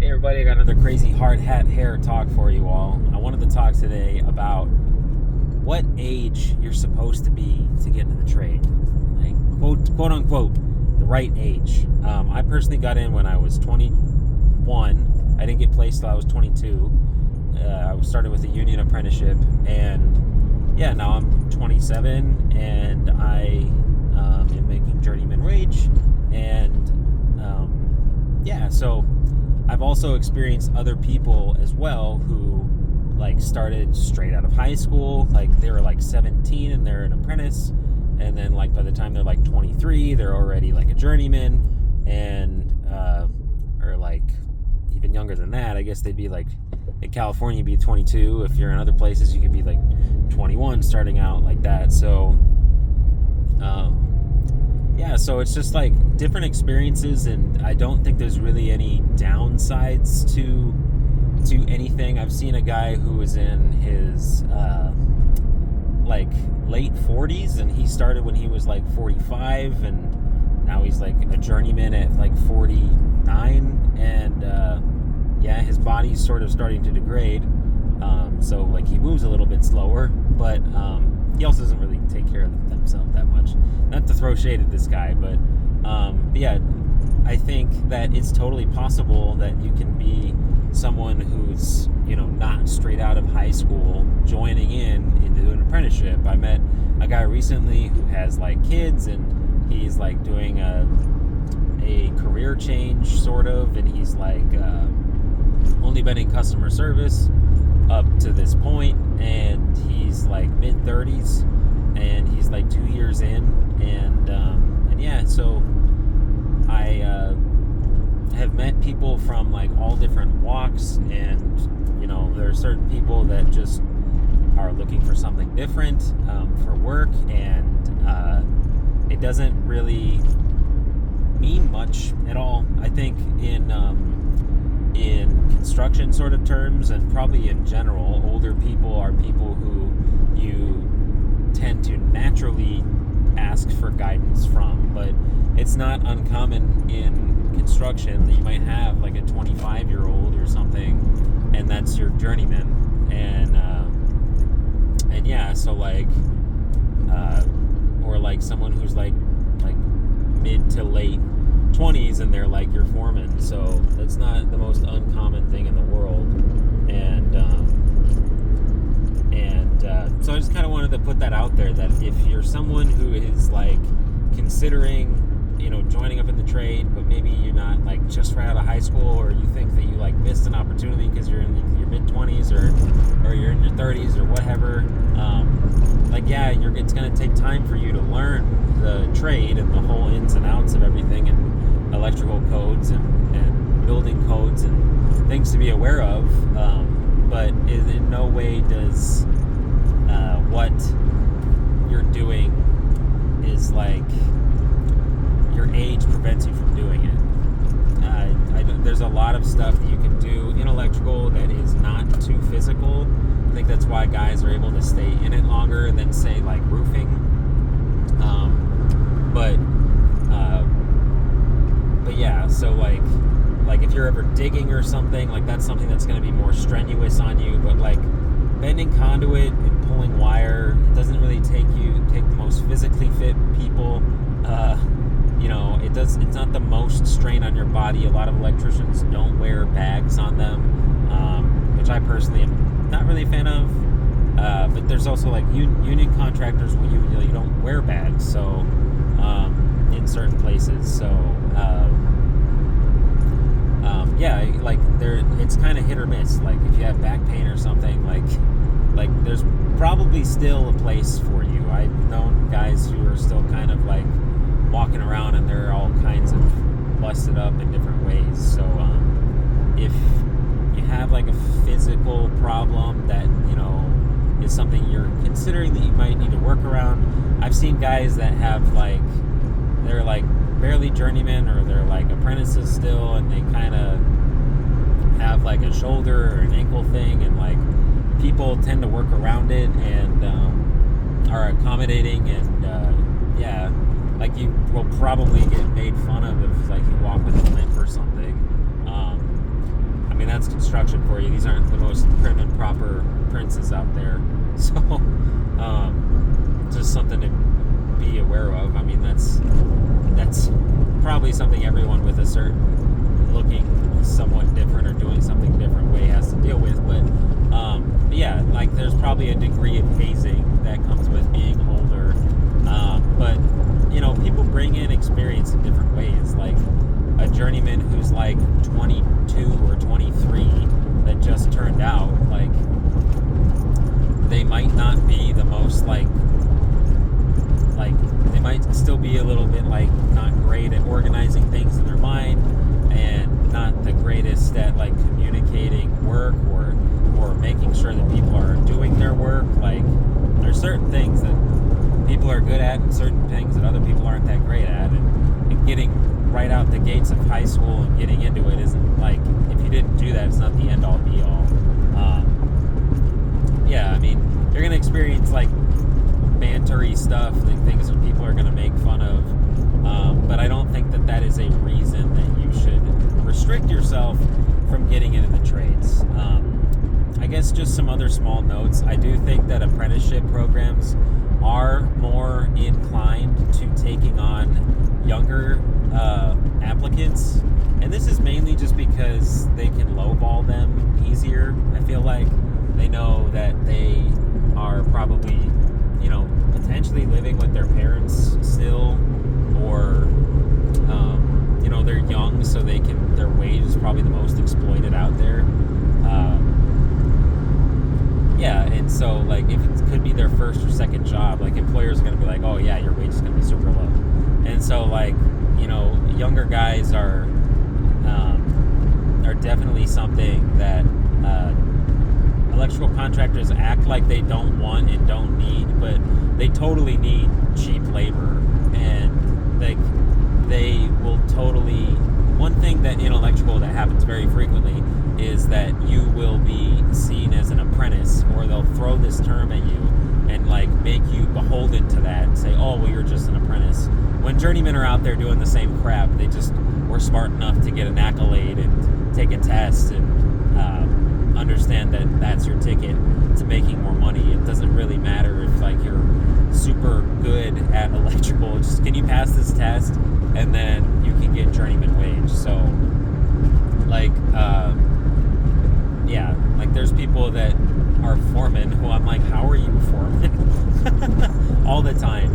Hey everybody, I got another crazy hard hat hair talk for you all. I wanted to talk today about what age you're supposed to be to get into the trade. Like, quote unquote, the right age. I personally got in when I was 21. I didn't get placed till I was 22. I started with a union apprenticeship, and yeah, now I'm 27, and I am making journeyman wage, and so I've also experienced other people as well who like started straight out of high school. Like they were like 17 and they're an apprentice, and then like by the time they're like 23 they're already like a journeyman, and or like even younger than that. I guess they'd be like, in California you'd be 22. If you're in other places you could be like 21 starting out like that. So so it's just like different experiences, and I don't think there's really any downsides to anything. I've seen a guy who was in his like late 40s, and he started when he was like 45, and now he's like a journeyman at like 49, and his body's sort of starting to degrade, so like he moves a little bit slower, but he also doesn't really take care of himself that much. Not to throw shade at this guy, but yeah, I think that it's totally possible that you can be someone who's, not straight out of high school joining into an apprenticeship. I met a guy recently who has like kids, and he's like doing a career change sort of, and he's like only been in customer service up to this point, and he's like mid-30s, and he's like 2 years in, and so I have met people from like all different walks, and there are certain people that just are looking for something different for work, and it doesn't really mean much at all. I think in construction sort of terms, and probably in general, older people are people who you tend to naturally ask for guidance from. But it's not uncommon in construction that you might have like a 25-year-old or something, and that's your journeyman, so like or like someone who's like mid to late 20s, and they're like your foreman. So it's not the most uncommon thing in the world, so I just kind of wanted to put that out there, that if you're someone who is like considering joining up in the trade, but maybe you're not like just right out of high school, or you think that you like missed an opportunity because you're in your mid-20s or you're in your 30s or whatever, it's going to take time for you to learn the trade and the whole ins and outs of everything, and electrical codes and building codes and things to be aware of, but in no way does what you're doing is like your age prevents you from doing it. There's a lot of stuff that you can do in electrical that is not too physical. I think that's why guys are able to stay in it longer than, say, like roofing. But yeah, so like if you're ever digging or something, like that's something that's going to be more strenuous on you. But like bending conduit and pulling wire, it doesn't really take the most physically fit people. It's not the most strain on your body. A lot of electricians don't wear bags on them, which I personally am not really a fan of. But there's also like union contractors where you don't wear bags, so in certain places. So it's kind of hit or miss. Like if you have back pain or something, like there's probably still a place for you. I've known guys who are still kind of like walking around, and they're all kinds of busted up in different ways. So if you have like a physical problem that is something you're considering that you might need to work around, I've seen guys that have like, they're like barely journeymen, or they're like apprentices still, and they kind of have like a shoulder or an ankle thing, and like people tend to work around it and are accommodating, and like you will probably get made fun of if like you walk with a limp or something. that's construction for you. These aren't the most prim and proper princes out there. So, just something to be aware of. I mean, that's probably something everyone with a certain looking somewhat different or doing something different way has to deal with. But yeah, like there's probably a degree of hazing that comes with being older. But people bring in experience in different ways. Like a journeyman who's like 22 or 23 that just turned out, like they might not be the most like they might still be a little bit like not great at organizing things in their mind and not the greatest at like communicating work or making sure that people are doing their work. Like there's certain things that people are good at and certain things that other people aren't that great at, and getting right out the gates of high school and getting into it isn't like, if you didn't do that, it's not the end all be all. Yeah, I mean, you're gonna experience like bantery stuff, like things that people are gonna make fun of, but I don't think that is a reason that you should restrict yourself from getting into the trades. I guess just some other small notes. I do think that apprenticeship programs are more inclined to taking on younger applicants, and this is mainly just because they can lowball them easier. I feel like they know that they are probably, potentially living with their parents still, or they're young, so their wage is probably the most exploited out there. Yeah, and so like if it could be their first or second job, like employers are going to be like, oh yeah, your wage is going to be super low. And so like, younger guys are definitely something that electrical contractors act like they don't want and don't need, but they totally need cheap labor. And like they will totally, one thing that in electrical that happens very frequently is that you will be seen as an apprentice, or they'll throw this term at you and like make you beholden to that and say, oh well, you're just an apprentice, when journeymen are out there doing the same crap. They just were smart enough to get an accolade and take a test and understand that that's your ticket to making more money. It doesn't really matter if like you're super good at electrical, just can you pass this test and then you can get journeyman wage. So like yeah, like there's people that are foremen who I'm like, how are you foreman? All the time.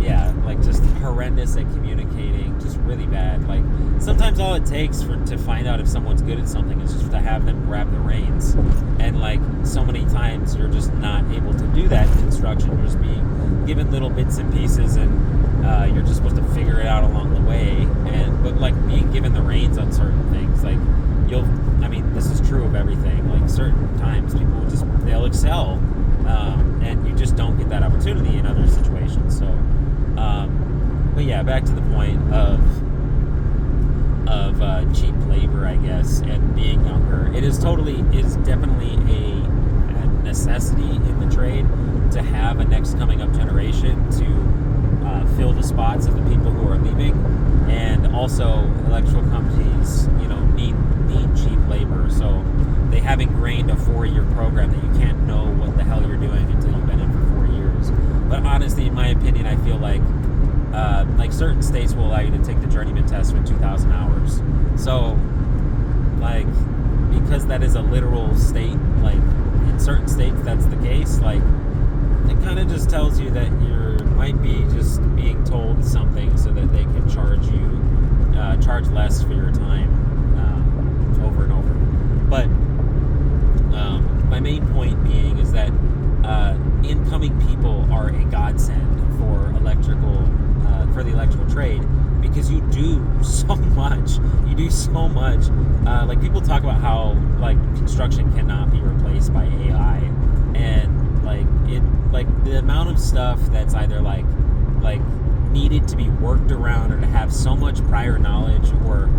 Yeah, like just horrendous at communicating, just really bad. Like sometimes all it takes to find out if someone's good at something is just to have them grab the reins. And like so many times you're just not able to do that in construction. You're just being given little bits and pieces, and you're just supposed to figure it out along the way. But like being given the reins on certain things, like this is true of everything. Like certain times people they'll excel, and you just don't get that opportunity in other situations. So, but yeah, back to the point of cheap labor, I guess, and being younger. It is definitely a necessity in the trade to have a next coming up generation to fill the spots of the people who are leaving, and also electrical companies, need cheap labor. So they have ingrained a 4-year program that you can't know what the hell you're doing until you've been in for 4 years. But honestly, in my opinion, I feel like certain states will allow you to take the journeyman test with 2,000 hours. So like, because that is a literal state, like in certain states that's the case, like it kind of just tells you that you might be just being told something so that they can charge less for your time over and over. But my main point being is that incoming people are a godsend for the electrical trade, because you do so much. Like people talk about how like construction cannot be replaced by AI, and like the amount of stuff that's either like needed to be worked around, or to have so much prior knowledge or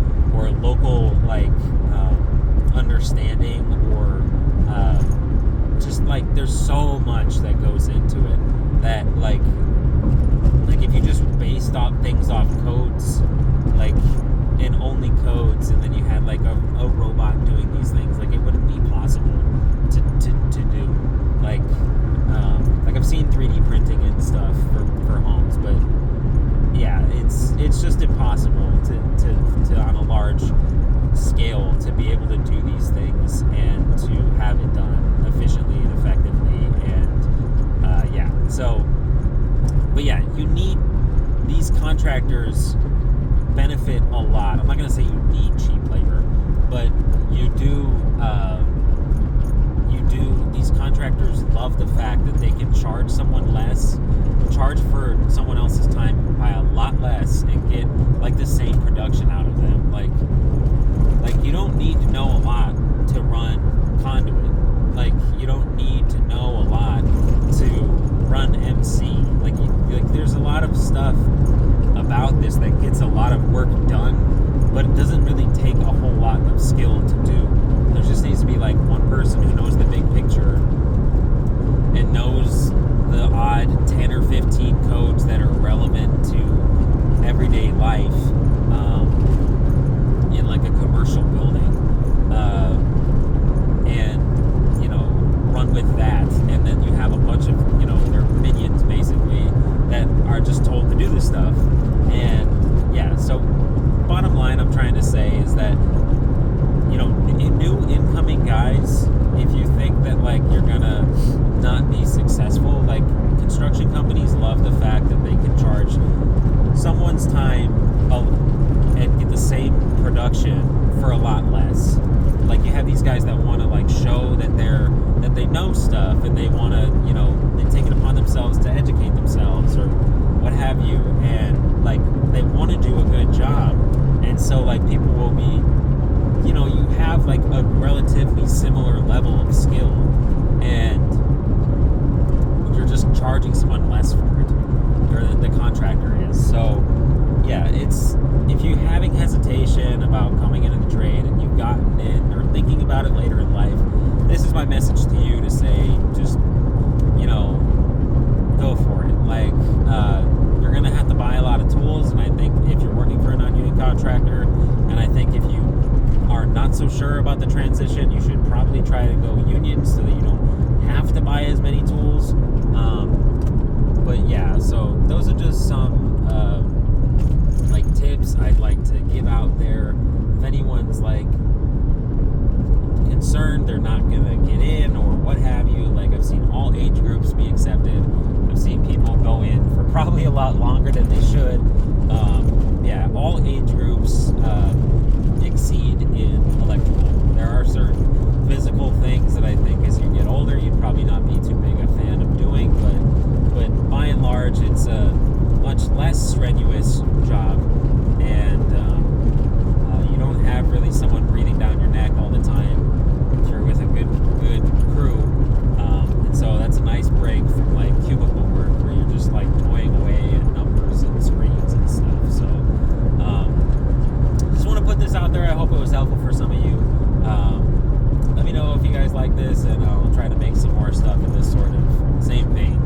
local understanding, or just like there's so much that goes into it that like if you just based things off codes, like in only codes, and then you had like a robot doing have it done efficiently and effectively. And but yeah, you need these contractors benefit a lot. I'm not going to say you need cheap labor, but you do. These contractors love the fact that they can charge someone less, charge for someone else's time by a lot less, and get like the same production out of them. Like you don't need to know a lot to run conduit. Like you don't need to know a lot to run MC. Like there's a lot of stuff about this that gets a lot of work done, but it doesn't really take a whole lot of skill to do. There just needs to be like one person who knows the big picture and knows the odd 10 or 15 codes that are relevant to everyday life in like a commercial building, and run with that. And then you have a bunch of their minions basically that are just told to do this stuff. And yeah, so bottom line I'm trying to say is that new incoming guys, if you think that like you're gonna not be successful, like construction companies love the fact that they can charge someone's time and get the same production for a lot less. Like you have these guys that want to like show that they know stuff, and they want to they take it upon themselves to educate themselves or what have you, and like they want to do a good job. And so like people will be you have like a relatively similar level of skill, and you're just charging someone less for it, or the contractor is. So yeah, it's, if you're having hesitation about coming into the trade and you've gotten in or thinking about it later in life, this is my message to you to say, just go for it. Like you're gonna have to buy a lot of tools, and I think if you're working for a non-union contractor, and I think if you are not so sure about the transition, you should probably try to go union so that you don't have to buy as many tools. But yeah, so those are just some like tips I'd like to give out there. If anyone's like concerned they're not gonna get in or what have you, like I've seen all age groups be accepted. I've seen people go in for probably a lot longer than they should. Yeah, all age groups exceed in electrical. There are certain physical things that I think as you get older you'd probably not be too big a fan of doing, but by and large it's a much less strenuous job, and you don't have really someone breathing down your neck all the time if you're with a good crew, and so that's a nice break from like cubicle work where you're just like toying away at numbers and screens and stuff. So just want to put this out there. I hope it was helpful for some of you. Let me know if you guys like this, and I'll try to make some more stuff in this sort of same vein.